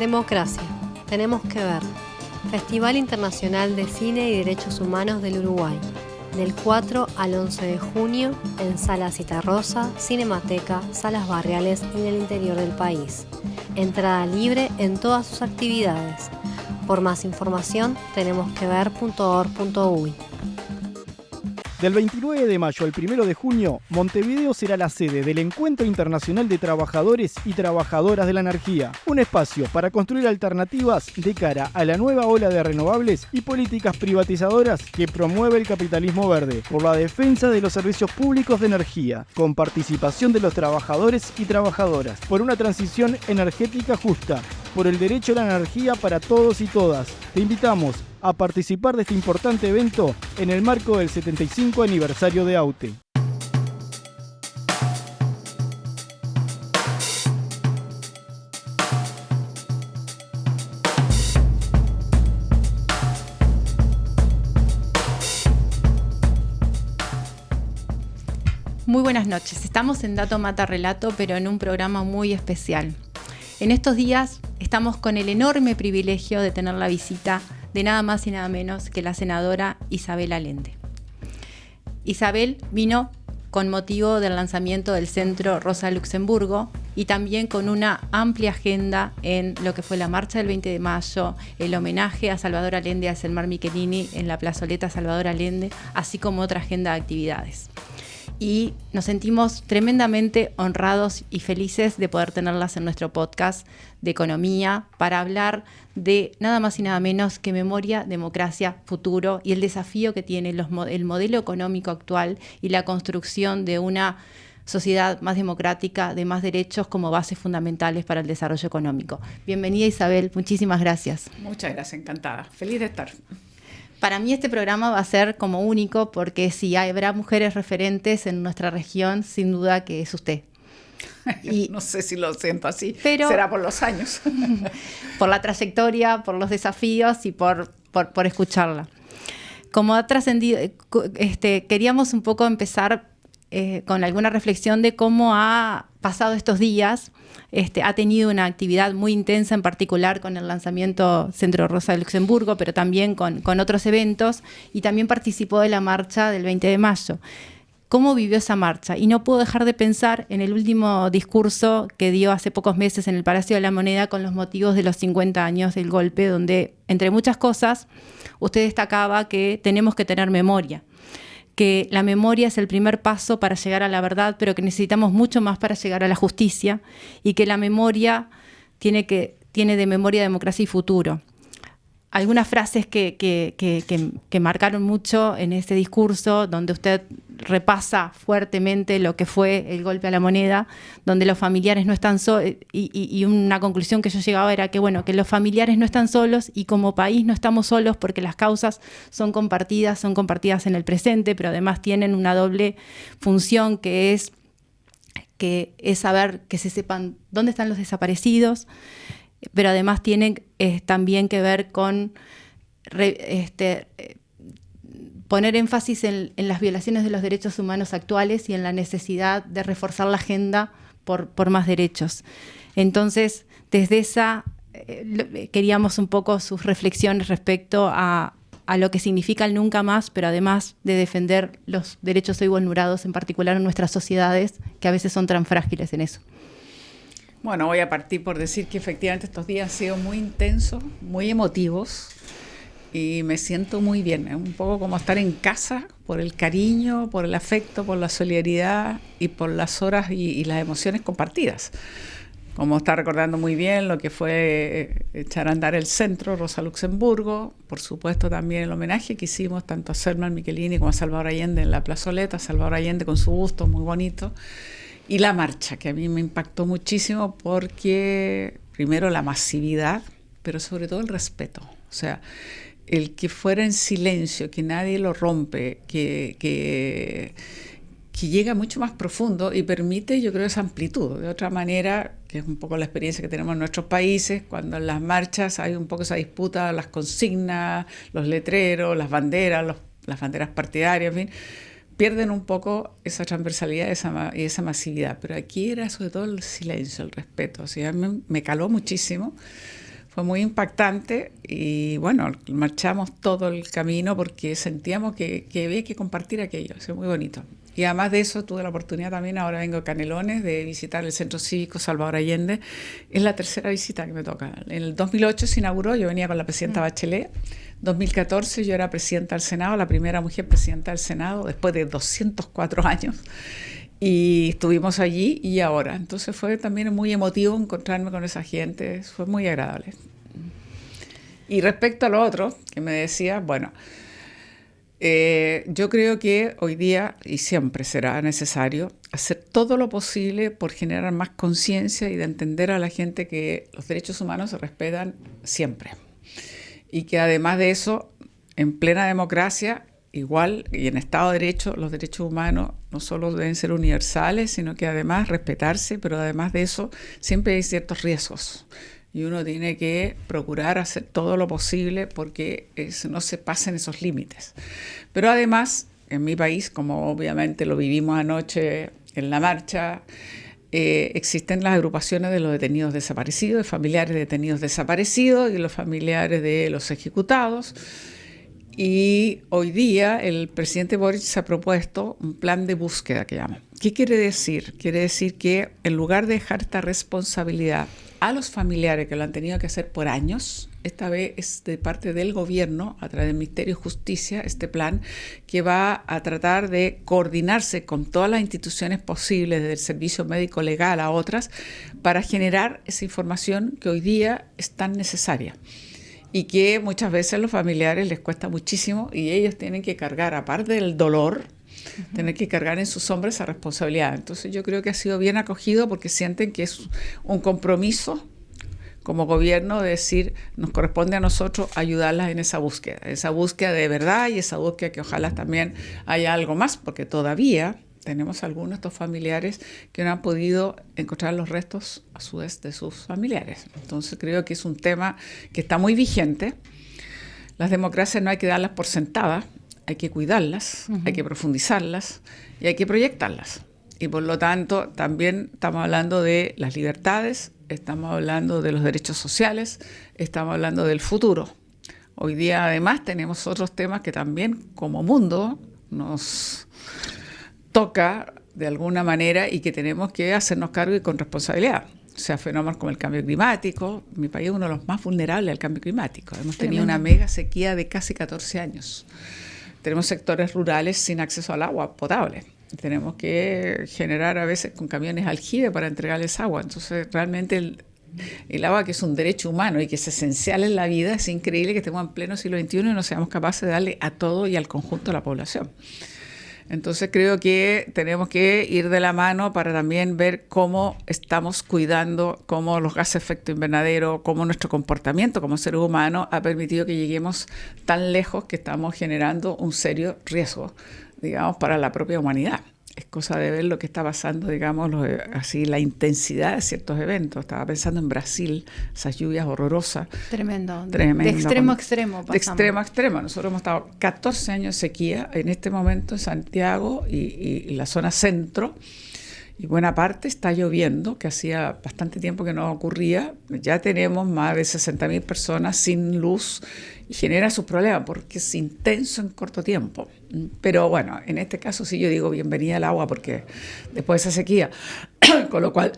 Democracia. Tenemos que ver. Festival Internacional de Cine y Derechos Humanos del Uruguay. Del 4 al 11 de junio en Sala Citarrosa, Cinemateca, Salas Barriales y en el interior del país. Entrada libre en todas sus actividades. Por más información, tenemosquever.org.uy. Del 29 de mayo al 1 de junio, Montevideo será la sede del Encuentro Internacional de Trabajadores y Trabajadoras de la Energía, un espacio para construir alternativas de cara a la nueva ola de renovables y políticas privatizadoras que promueve el capitalismo verde, por la defensa de los servicios públicos de energía, con participación de los trabajadores y trabajadoras, por una transición energética justa, por el derecho a la energía para todos y todas. Te invitamos a participar de este importante evento en el marco del 75 aniversario de AUTE. Muy buenas noches. Estamos en Dato Mata Relato, pero en un programa muy especial. En estos días estamos con el enorme privilegio de tener la visita de nada más y nada menos que la senadora Isabel Allende. Isabel vino con motivo del lanzamiento del Centro Rosa Luxemburgo y también con una amplia agenda en lo que fue la marcha del 20 de mayo, el homenaje a Salvador Allende, a Selmar Michelini en la plazoleta Salvador Allende, así como otra agenda de actividades. Y nos sentimos tremendamente honrados y felices de poder tenerlas en nuestro podcast de economía para hablar de nada más y nada menos que memoria, democracia, futuro y el desafío que tiene el modelo económico actual y la construcción de una sociedad más democrática, de más derechos como bases fundamentales para el desarrollo económico. Bienvenida, Isabel, muchísimas gracias. Muchas gracias, encantada. Feliz de estar. Para mí este programa va a ser como único porque si habrá mujeres referentes en nuestra región, sin duda que es usted. Y no sé si lo siento así, pero será por los años. Por la trayectoria, por los desafíos y por escucharla. Como ha trascendido, queríamos un poco empezar con alguna reflexión de cómo ha pasado estos días. Ha tenido una actividad muy intensa, en particular con el lanzamiento Centro Rosa de Luxemburgo, pero también con otros eventos, y también participó de la marcha del 20 de mayo. ¿Cómo vivió esa marcha? Y no puedo dejar de pensar en el último discurso que dio hace pocos meses en el Palacio de la Moneda con los motivos de los 50 años del golpe, donde, entre muchas cosas, usted destacaba que tenemos que tener memoria, que la memoria es el primer paso para llegar a la verdad, pero que necesitamos mucho más para llegar a la justicia, y que la memoria tiene de memoria, democracia y futuro. Algunas frases que marcaron mucho en este discurso, donde usted repasa fuertemente lo que fue el golpe a la moneda, donde los familiares no están solos, y una conclusión que yo llegaba era que, bueno, que los familiares no están solos y como país no estamos solos porque las causas son compartidas en el presente, pero además tienen una doble función que es saber, que se sepan dónde están los desaparecidos, pero además tienen también que ver con poner énfasis en las violaciones de los derechos humanos actuales y en la necesidad de reforzar la agenda por más derechos. Entonces, desde esa queríamos un poco sus reflexiones respecto a lo que significa el nunca más, pero además de defender los derechos hoy vulnerados, en particular en nuestras sociedades, que a veces son tan frágiles en eso. Bueno, voy a partir por decir que efectivamente estos días han sido muy intensos, muy emotivos, y me siento muy bien. Es un poco como estar en casa por el cariño, por el afecto, por la solidaridad y por las horas y las emociones compartidas. Como está recordando muy bien lo que fue echar a andar el Centro Rosa Luxemburgo, por supuesto también el homenaje que hicimos tanto a Selmar Michelini como a Salvador Allende en la plazoleta, Salvador Allende con su busto muy bonito. Y la marcha, que a mí me impactó muchísimo porque, primero, la masividad, pero sobre todo el respeto. O sea, el que fuera en silencio, que nadie lo rompe, que llega mucho más profundo y permite, yo creo, esa amplitud. De otra manera, que es un poco la experiencia que tenemos en nuestros países, cuando en las marchas hay un poco esa disputa, las consignas, los letreros, las banderas partidarias, en fin, pierden un poco esa transversalidad y esa masividad. Pero aquí era sobre todo el silencio, el respeto. O sea, me caló muchísimo Fue muy impactante y bueno, marchamos todo el camino porque sentíamos que había que compartir aquello, es muy bonito. Y además de eso tuve la oportunidad también, ahora vengo a Canelones, de visitar el Centro Cívico Salvador Allende. Es la tercera visita que me toca. En el 2008 se inauguró, yo venía con la presidenta Bachelet. 2014 yo era presidenta del Senado, la primera mujer presidenta del Senado, después de 204 años. Y estuvimos allí y ahora. Entonces fue también muy emotivo encontrarme con esa gente, fue muy agradable. Y respecto a lo otro, que me decía, bueno, yo creo que hoy día, y siempre será necesario, hacer todo lo posible por generar más conciencia y de entender a la gente que los derechos humanos se respetan siempre. Y que además de eso, en plena democracia, igual y en Estado de Derecho, los derechos humanos no solo deben ser universales, sino que además respetarse, pero además de eso siempre hay ciertos riesgos. Y uno tiene que procurar hacer todo lo posible porque no se pasen esos límites. Pero además, en mi país, como obviamente lo vivimos anoche en la marcha, existen las agrupaciones de los detenidos desaparecidos, de familiares de detenidos desaparecidos y los familiares de los ejecutados. Y hoy día el presidente Boric se ha propuesto un plan de búsqueda que llama. ¿Qué quiere decir? Quiere decir que en lugar de dejar esta responsabilidad a los familiares que lo han tenido que hacer por años, esta vez es de parte del gobierno, a través del Ministerio de Justicia, este plan que va a tratar de coordinarse con todas las instituciones posibles, desde el servicio médico legal a otras, para generar esa información que hoy día es tan necesaria. Y que muchas veces a los familiares les cuesta muchísimo y ellos tienen que cargar, aparte del dolor, tienen que cargar en sus hombros esa responsabilidad. Entonces yo creo que ha sido bien acogido porque sienten que es un compromiso como gobierno de decir, nos corresponde a nosotros ayudarlas en esa búsqueda de verdad y esa búsqueda que ojalá también haya algo más, porque todavía tenemos algunos de estos familiares que no han podido encontrar los restos a su vez de sus familiares. Entonces creo que es un tema que está muy vigente. Las democracias no hay que darlas por sentadas, hay que cuidarlas, hay que profundizarlas y hay que proyectarlas. Y por lo tanto también estamos hablando de las libertades, estamos hablando de los derechos sociales, estamos hablando del futuro. Hoy día además tenemos otros temas que también como mundo nos toca de alguna manera y que tenemos que hacernos cargo y con responsabilidad. O sea, fenómenos como el cambio climático. Mi país es uno de los más vulnerables al cambio climático. Hemos tenido una mega sequía de casi 14 años. Tenemos sectores rurales sin acceso al agua potable. Tenemos que generar a veces con camiones aljibe para entregarles agua. Entonces, realmente el agua, que es un derecho humano y que es esencial en la vida, es increíble que estemos en pleno siglo XXI y no seamos capaces de darle a todo y al conjunto de la población. Entonces creo que tenemos que ir de la mano para también ver cómo estamos cuidando, cómo los gases de efecto invernadero, cómo nuestro comportamiento como seres humanos ha permitido que lleguemos tan lejos que estamos generando un serio riesgo, digamos, para la propia humanidad. Es cosa de ver lo que está pasando, digamos, así la intensidad de ciertos eventos. Estaba pensando en Brasil, esas lluvias horrorosas. Tremendo. De extremo a extremo pasamos. De extremo a extremo. Nosotros hemos estado 14 años de sequía en este momento en Santiago y la zona centro. Y buena parte está lloviendo, que hacía bastante tiempo que no ocurría. Ya tenemos más de 60.000 personas sin luz y genera sus problemas porque es intenso en corto tiempo. Pero bueno, en este caso sí yo digo bienvenida al agua porque después de esa sequía, con lo cual,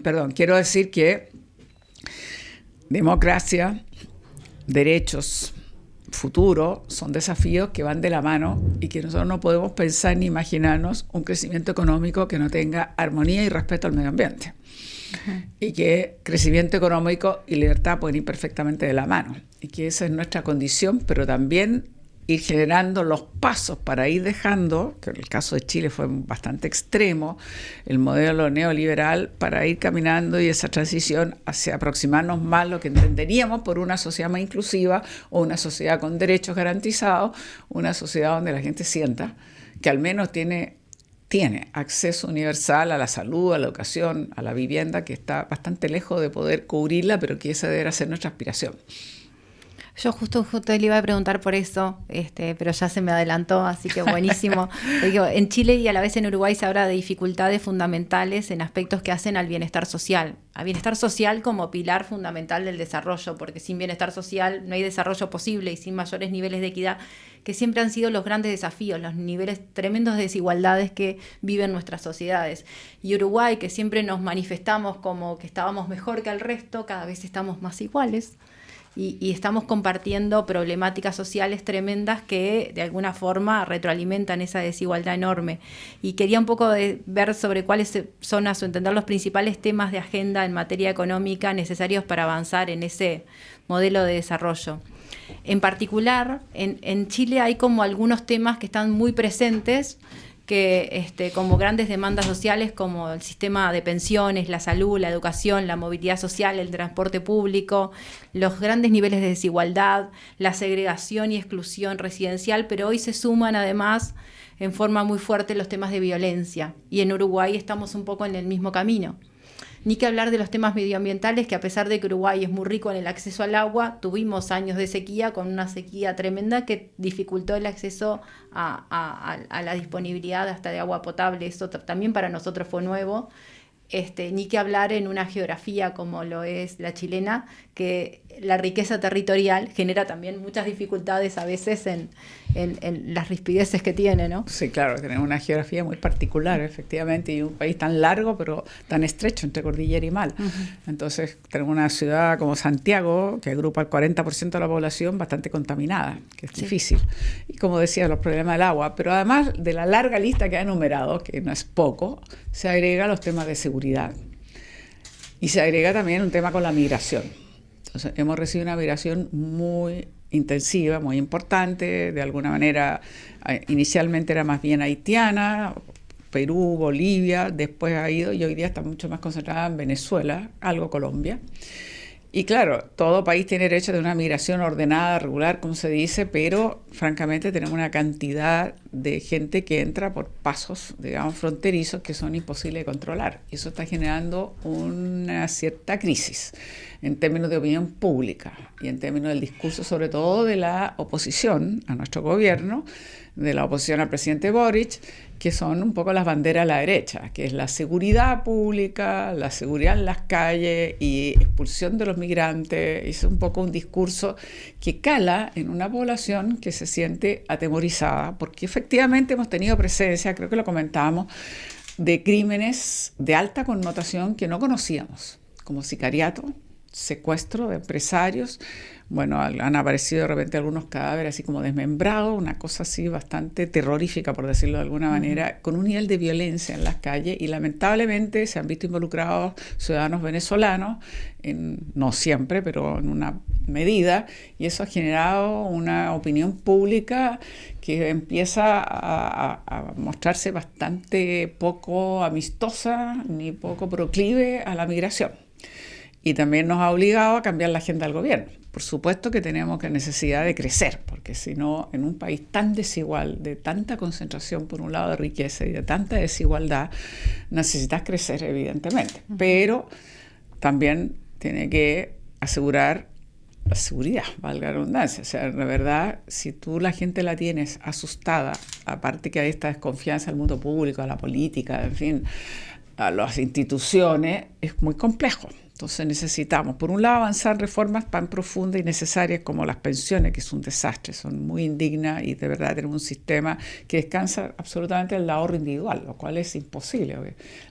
perdón, quiero decir que democracia, derechos, futuro son desafíos que van de la mano y que nosotros no podemos pensar ni imaginarnos un crecimiento económico que no tenga armonía y respeto al medio ambiente. Y que crecimiento económico y libertad pueden ir perfectamente de la mano y que esa es nuestra condición, pero también ir generando los pasos para ir dejando, que en el caso de Chile fue bastante extremo, el modelo neoliberal para ir caminando y esa transición hacia aproximarnos más a lo que entenderíamos por una sociedad más inclusiva o una sociedad con derechos garantizados, una sociedad donde la gente sienta que al menos tiene acceso universal a la salud, a la educación, a la vivienda, que está bastante lejos de poder cubrirla, pero que esa deberá ser nuestra aspiración. Yo justo le iba a preguntar por eso, pero ya se me adelantó, así que buenísimo. Digo, en Chile y a la vez en Uruguay se habla de dificultades fundamentales en aspectos que hacen al bienestar social. A bienestar social como pilar fundamental del desarrollo, porque sin bienestar social no hay desarrollo posible y sin mayores niveles de equidad, que siempre han sido los grandes desafíos, los niveles tremendos de desigualdades que viven nuestras sociedades. Y Uruguay, que siempre nos manifestamos como que estábamos mejor que el resto, cada vez estamos más iguales. Y estamos compartiendo problemáticas sociales tremendas que de alguna forma retroalimentan esa desigualdad enorme. Y quería un poco ver sobre cuáles son, a su entender, los principales temas de agenda en materia económica necesarios para avanzar en ese modelo de desarrollo. En particular, en Chile hay como algunos temas que están muy presentes, que como grandes demandas sociales como el sistema de pensiones, la salud, la educación, la movilidad social, el transporte público, los grandes niveles de desigualdad, la segregación y exclusión residencial, pero hoy se suman además en forma muy fuerte los temas de violencia. Y en Uruguay estamos un poco en el mismo camino. Ni que hablar de los temas medioambientales, que a pesar de que Uruguay es muy rico en el acceso al agua, tuvimos años de sequía, con una sequía tremenda que dificultó el acceso a la disponibilidad hasta de agua potable. Eso también para nosotros fue nuevo. Ni que hablar en una geografía como lo es la chilena, que la riqueza territorial genera también muchas dificultades a veces en las rispideces que tiene, ¿no? Sí, claro, tenemos una geografía muy particular, efectivamente, y un país tan largo, pero tan estrecho entre cordillera y mar. Entonces, tenemos una ciudad como Santiago, que agrupa el 40% de la población, bastante contaminada, que es difícil. Y como decía, los problemas del agua, pero además de la larga lista que ha enumerado, que no es poco, se agrega los temas de seguridad. Y se agrega también un tema con la migración. Entonces, hemos recibido una migración muy intensiva, muy importante, de alguna manera inicialmente era más bien haitiana, Perú, Bolivia, después ha ido y hoy día está mucho más concentrada en Venezuela, algo Colombia. Y claro, todo país tiene derecho de una migración ordenada, regular, como se dice, pero francamente tenemos una cantidad de gente que entra por pasos, digamos, fronterizos que son imposibles de controlar. Y eso está generando una cierta crisis en términos de opinión pública y en términos del discurso, sobre todo de la oposición a nuestro gobierno, de la oposición al presidente Boric, que son un poco las banderas a la derecha, que es la seguridad pública, la seguridad en las calles y expulsión de los migrantes. Es un poco un discurso que cala en una población que se siente atemorizada, porque efectivamente hemos tenido presencia, creo que lo comentábamos, de crímenes de alta connotación que no conocíamos, como sicariato, secuestro de empresarios. Bueno, han aparecido de repente algunos cadáveres así como desmembrados, una cosa así bastante terrorífica, por decirlo de alguna manera, con un nivel de violencia en las calles, y lamentablemente se han visto involucrados ciudadanos venezolanos, no siempre, pero en una medida, y eso ha generado una opinión pública que empieza a mostrarse bastante poco amistosa ni poco proclive a la migración. Y también nos ha obligado a cambiar la agenda del gobierno. Por supuesto que tenemos necesidad de crecer, porque si no, en un país tan desigual, de tanta concentración por un lado de riqueza y de tanta desigualdad, necesitas crecer evidentemente. Pero también tiene que asegurar la seguridad, valga la redundancia. O sea, de verdad, si tú la gente la tienes asustada, aparte que hay esta desconfianza al mundo público, a la política, en fin, a las instituciones, es muy complejo. Entonces necesitamos, por un lado, avanzar en reformas tan profundas y necesarias como las pensiones, que es un desastre, son muy indignas, y de verdad tenemos un sistema que descansa absolutamente en el ahorro individual, lo cual es imposible.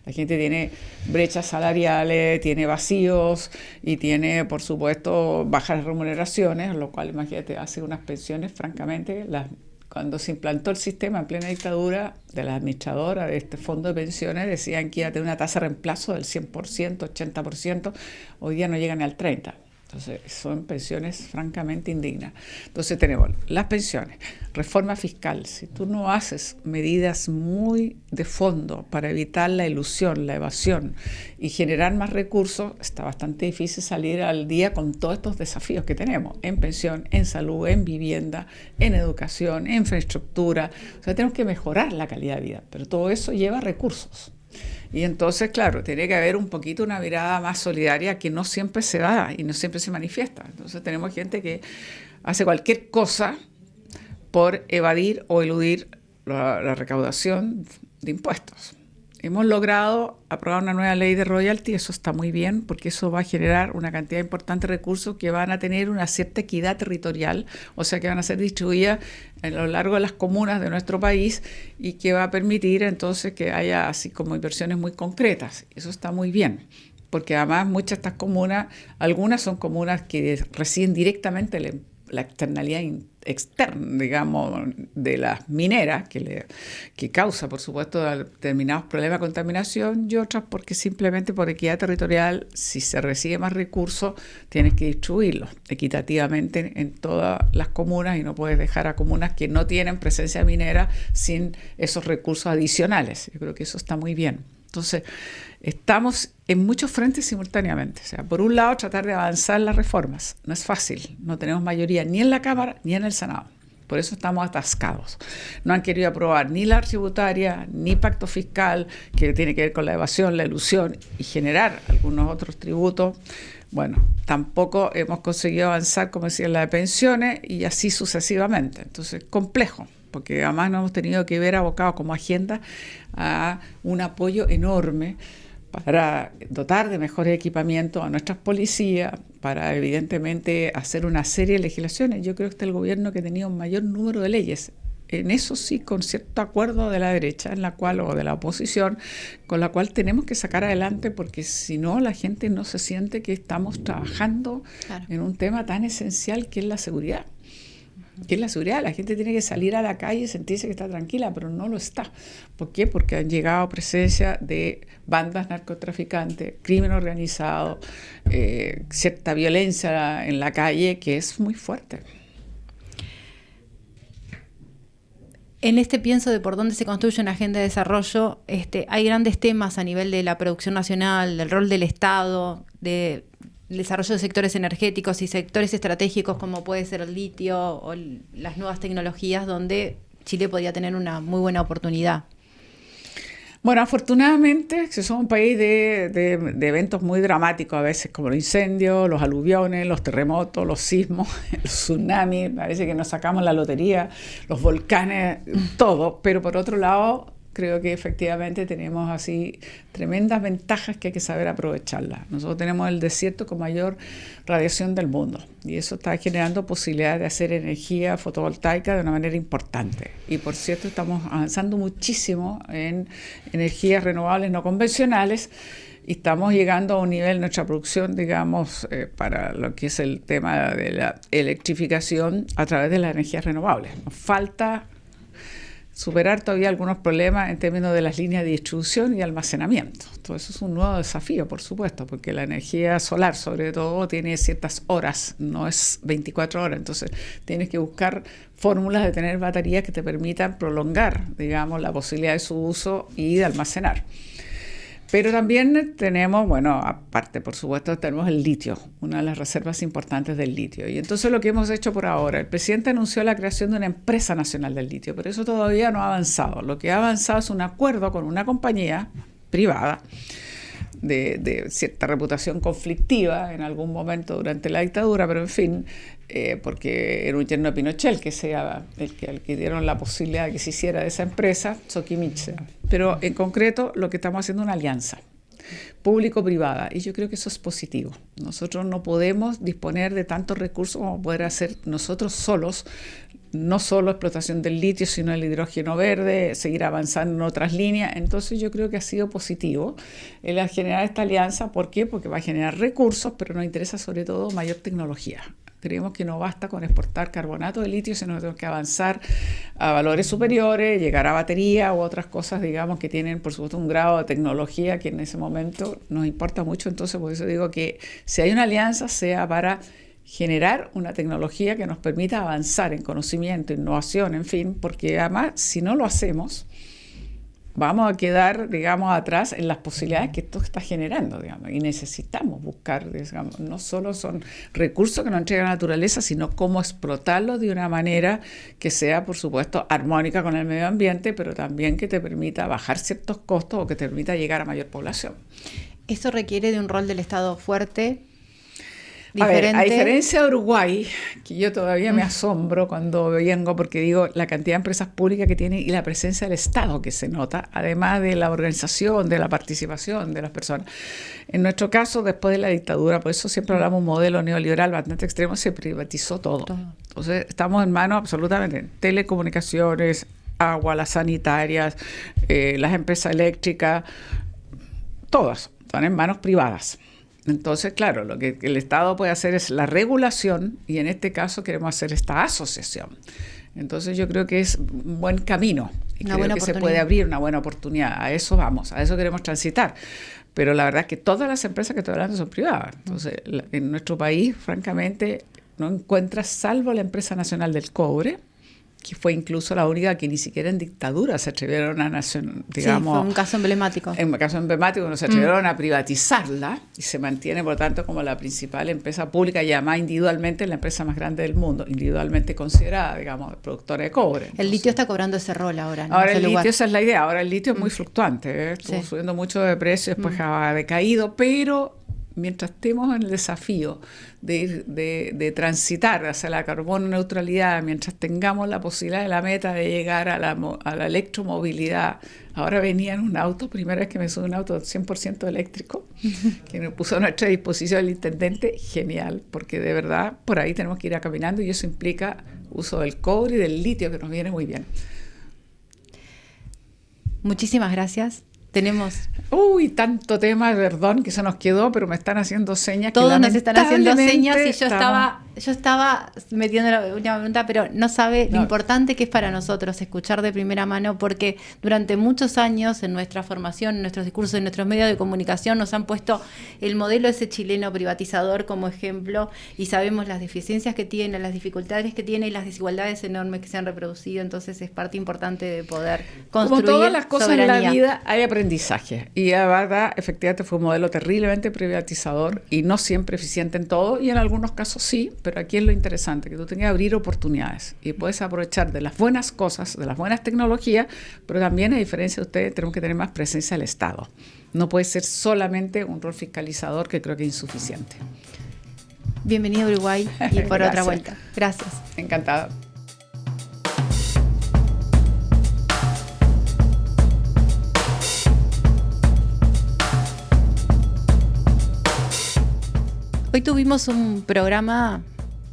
La gente tiene brechas salariales, tiene vacíos y tiene, por supuesto, bajas remuneraciones, lo cual, imagínate, hace unas pensiones, francamente, cuando se implantó el sistema en plena dictadura, de la administradora de este fondo de pensiones decían que iba a tener una tasa de reemplazo del 100%, 80%, hoy día no llegan al 30%. Entonces son pensiones francamente indignas. Entonces tenemos las pensiones, reforma fiscal. Si tú no haces medidas muy de fondo para evitar la ilusión, la evasión y generar más recursos, está bastante difícil salir al día con todos estos desafíos que tenemos en pensión, en salud, en vivienda, en educación, en infraestructura. O sea, tenemos que mejorar la calidad de vida, pero todo eso lleva recursos. Y entonces, claro, tiene que haber un poquito una mirada más solidaria que no siempre se da y no siempre se manifiesta. Entonces tenemos gente que hace cualquier cosa por evadir o eludir la recaudación de impuestos. Hemos logrado aprobar una nueva ley de royalty, eso está muy bien, porque eso va a generar una cantidad importante de recursos que van a tener una cierta equidad territorial, o sea que van a ser distribuidas a lo largo de las comunas de nuestro país y que va a permitir entonces que haya así como inversiones muy concretas. Eso está muy bien, porque además muchas de estas comunas, algunas son comunas que reciben directamente la externalidad externa, digamos, de las mineras, que causa, por supuesto, determinados problemas de contaminación, y otras porque simplemente por equidad territorial, si se recibe más recursos, tienes que distribuirlos equitativamente en todas las comunas y no puedes dejar a comunas que no tienen presencia minera sin esos recursos adicionales. Yo creo que eso está muy bien. Entonces, estamos en muchos frentes simultáneamente. O sea, por un lado, tratar de avanzar las reformas. No es fácil. No tenemos mayoría ni en la Cámara ni en el Senado. Por eso estamos atascados. No han querido aprobar ni la tributaria, ni pacto fiscal, que tiene que ver con la evasión, la elusión y generar algunos otros tributos. Bueno, tampoco hemos conseguido avanzar, como decía, en la de pensiones y así sucesivamente. Entonces, complejo, porque además nos hemos tenido que ver abocados como agenda a un apoyo enorme para dotar de mejores equipamientos a nuestras policías, para evidentemente hacer una serie de legislaciones. Yo creo que este es el gobierno que ha tenido un mayor número de leyes. En eso sí, con cierto acuerdo de la derecha, en la cual, o de la oposición, con la cual tenemos que sacar adelante, porque si no, la gente no se siente que estamos trabajando en un tema tan esencial que es la seguridad. ¿Qué es la seguridad? La gente tiene que salir a la calle y sentirse que está tranquila, pero no lo está. ¿Por qué? Porque han llegado presencia de bandas narcotraficantes, crimen organizado, cierta violencia en la calle que es muy fuerte. En este pienso de por dónde se construye una agenda de desarrollo, hay grandes temas a nivel de la producción nacional, del rol del Estado, de el desarrollo de sectores energéticos y sectores estratégicos como puede ser el litio o las nuevas tecnologías, donde Chile podría tener una muy buena oportunidad. Bueno, afortunadamente, si somos un país de eventos muy dramáticos a veces, como los incendios, los aluviones, los terremotos, los sismos, los tsunamis, parece que nos sacamos la lotería, los volcanes, todo, pero por otro lado, creo que efectivamente tenemos así tremendas ventajas que hay que saber aprovecharlas. Nosotros tenemos el desierto con mayor radiación del mundo y eso está generando posibilidades de hacer energía fotovoltaica de una manera importante. Y por cierto, estamos avanzando muchísimo en energías renovables no convencionales y estamos llegando a un nivel de nuestra producción, digamos, para lo que es el tema de la electrificación a través de las energías renovables. Nos falta superar todavía algunos problemas en términos de las líneas de distribución y almacenamiento. Todo eso es un nuevo desafío, por supuesto, porque la energía solar, sobre todo, tiene ciertas horas, no es 24 horas. Entonces, tienes que buscar fórmulas de tener baterías que te permitan prolongar, digamos, la posibilidad de su uso y de almacenar. Pero también tenemos, bueno, aparte, por supuesto, tenemos el litio, una de las reservas importantes del litio. Y entonces lo que hemos hecho por ahora, el presidente anunció la creación de una empresa nacional del litio, pero eso todavía no ha avanzado. Lo que ha avanzado es un acuerdo con una compañía privada de cierta reputación conflictiva en algún momento durante la dictadura, pero en fin, porque era un yerno de Pinochet el que sea el que dieron la posibilidad de que se hiciera de esa empresa, Sokimich. Pero en concreto lo que estamos haciendo es una alianza público-privada y yo creo que eso es positivo. Nosotros no podemos disponer de tantos recursos como poder hacer nosotros solos, no solo explotación del litio, sino el hidrógeno verde, seguir avanzando en otras líneas. Entonces yo creo que ha sido positivo el generar esta alianza. ¿Por qué? Porque va a generar recursos, pero nos interesa sobre todo mayor tecnología. Creemos que no basta con exportar carbonato de litio, sino que tenemos que avanzar a valores superiores, llegar a batería u otras cosas, digamos, que tienen, por supuesto, un grado de tecnología que en ese momento nos importa mucho. Entonces, por eso digo que si hay una alianza, sea para generar una tecnología que nos permita avanzar en conocimiento, innovación, en fin, porque además, si no lo hacemos, vamos a quedar, digamos, atrás en las posibilidades que esto está generando, digamos, y necesitamos buscar, digamos, no solo son recursos que nos entrega la naturaleza, sino cómo explotarlos de una manera que sea, por supuesto, armónica con el medio ambiente, pero también que te permita bajar ciertos costos o que te permita llegar a mayor población. Eso requiere de un rol del Estado fuerte, diferente. A diferencia de Uruguay, que yo todavía me asombro cuando vengo, porque digo, la cantidad de empresas públicas que tiene y la presencia del Estado que se nota, además de la organización, de la participación de las personas. En nuestro caso, después de la dictadura, por eso siempre hablamos de un modelo neoliberal bastante extremo, se privatizó todo. Entonces, estamos en manos absolutamente telecomunicaciones, agua, las sanitarias, las empresas eléctricas, todas están en manos privadas. Entonces, claro, lo que el Estado puede hacer es la regulación y en este caso queremos hacer esta asociación. Entonces yo creo que es un buen camino y creo que se puede abrir una buena oportunidad. A eso vamos, a eso queremos transitar. Pero la verdad es que todas las empresas que estoy hablando son privadas. Entonces, en nuestro país, francamente, no encuentras, salvo la Empresa Nacional del Cobre, que fue incluso la única que ni siquiera en dictadura se atrevieron a digamos, sí, fue un caso emblemático. En un caso emblemático no se atrevieron a privatizarla y se mantiene, por lo tanto, como la principal empresa pública, llamada individualmente la empresa más grande del mundo, individualmente considerada, digamos, productora de cobre. Entonces, el litio está cobrando ese rol ahora. ¿No? Ahora el litio, esa es la idea. Ahora el litio es muy fluctuante, estuvo subiendo mucho de precio, después ha decaído, pero mientras estemos en el desafío de transitar hacia la carbono neutralidad, mientras tengamos la posibilidad de la meta de llegar a la electromovilidad. Ahora venía en un auto, primera vez que me subí un auto 100% eléctrico, que nos puso a nuestra disposición el intendente, genial, porque de verdad por ahí tenemos que ir caminando y eso implica uso del cobre y del litio, que nos viene muy bien. Muchísimas gracias. Tenemos... tanto tema, perdón, que se nos quedó, pero me están haciendo señas. Todos nos están haciendo señas y yo estaba metiendo la última pregunta, pero no sabe lo importante que es para nosotros escuchar de primera mano, porque durante muchos años en nuestra formación, en nuestros discursos, en nuestros medios de comunicación nos han puesto el modelo ese chileno privatizador como ejemplo y sabemos las deficiencias que tiene, las dificultades que tiene y las desigualdades enormes que se han reproducido, entonces es parte importante de poder construir como todas las cosas soberanía. En la vida hay aprendizaje y la verdad efectivamente fue un modelo terriblemente privatizador y no siempre eficiente en todo y en algunos casos sí, pero aquí es lo interesante, que tú tengas que abrir oportunidades y puedes aprovechar de las buenas cosas, de las buenas tecnologías, pero también a diferencia de ustedes tenemos que tener más presencia del Estado. No puede ser solamente un rol fiscalizador que creo que es insuficiente. Bienvenido a Uruguay y por otra vuelta. Gracias. Encantada. Hoy tuvimos un programa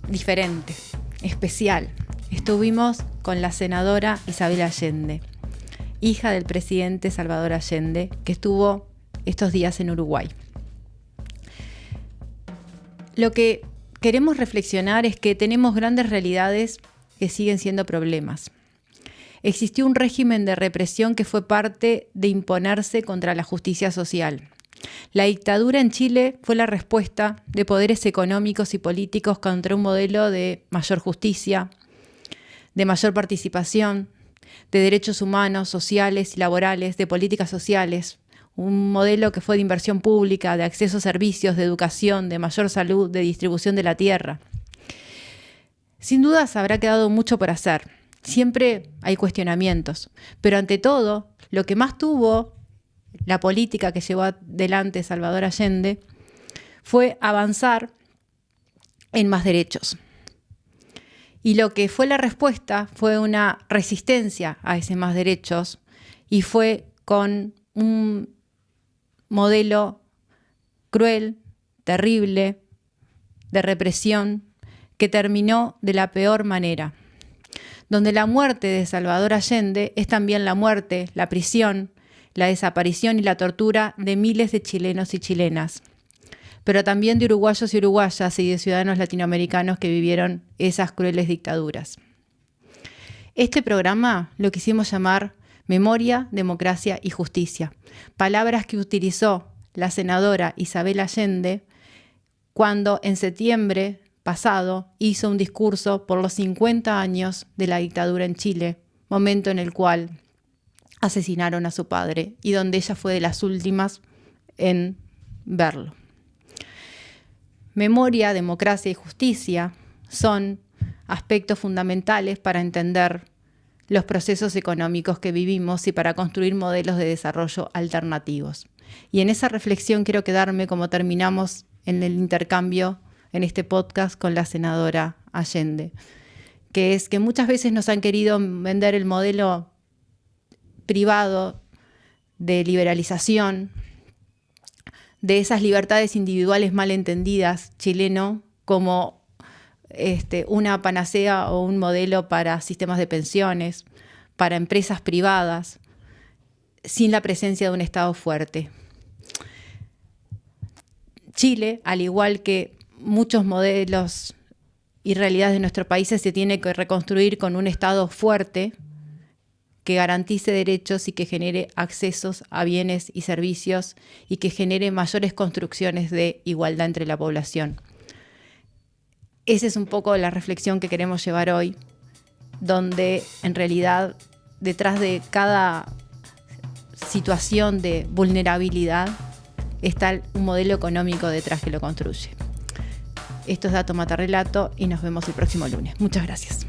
diferente, especial. Estuvimos con la senadora Isabel Allende, hija del presidente Salvador Allende, que estuvo estos días en Uruguay. Lo que queremos reflexionar es que tenemos grandes realidades que siguen siendo problemas. Existió un régimen de represión que fue parte de imponerse contra la justicia social. La dictadura en Chile fue la respuesta de poderes económicos y políticos contra un modelo de mayor justicia, de mayor participación, de derechos humanos, sociales y laborales, de políticas sociales. Un modelo que fue de inversión pública, de acceso a servicios, de educación, de mayor salud, de distribución de la tierra. Sin dudas habrá quedado mucho por hacer. Siempre hay cuestionamientos, pero ante todo, lo que más tuvo la política que llevó adelante Salvador Allende fue avanzar en más derechos. Y lo que fue la respuesta fue una resistencia a esos más derechos y fue con un modelo cruel, terrible, de represión, que terminó de la peor manera. Donde la muerte de Salvador Allende es también la muerte, la prisión, la desaparición y la tortura de miles de chilenos y chilenas, pero también de uruguayos y uruguayas y de ciudadanos latinoamericanos que vivieron esas crueles dictaduras. Este programa lo quisimos llamar Memoria, Democracia y Justicia, palabras que utilizó la senadora Isabel Allende cuando en septiembre pasado hizo un discurso por los 50 años de la dictadura en Chile, momento en el cual asesinaron a su padre y donde ella fue de las últimas en verlo. Memoria, democracia y justicia son aspectos fundamentales para entender los procesos económicos que vivimos y para construir modelos de desarrollo alternativos. Y en esa reflexión quiero quedarme como terminamos en el intercambio en este podcast con la senadora Allende, que es que muchas veces nos han querido vender el modelo privado de liberalización, de esas libertades individuales mal entendidas chileno como una panacea o un modelo para sistemas de pensiones, para empresas privadas, sin la presencia de un Estado fuerte. Chile, al igual que muchos modelos y realidades de nuestro país, se tiene que reconstruir con un Estado fuerte que garantice derechos y que genere accesos a bienes y servicios y que genere mayores construcciones de igualdad entre la población. Esa es un poco la reflexión que queremos llevar hoy, donde en realidad detrás de cada situación de vulnerabilidad está un modelo económico detrás que lo construye. Esto es Dato Mata Relato y nos vemos el próximo lunes. Muchas gracias.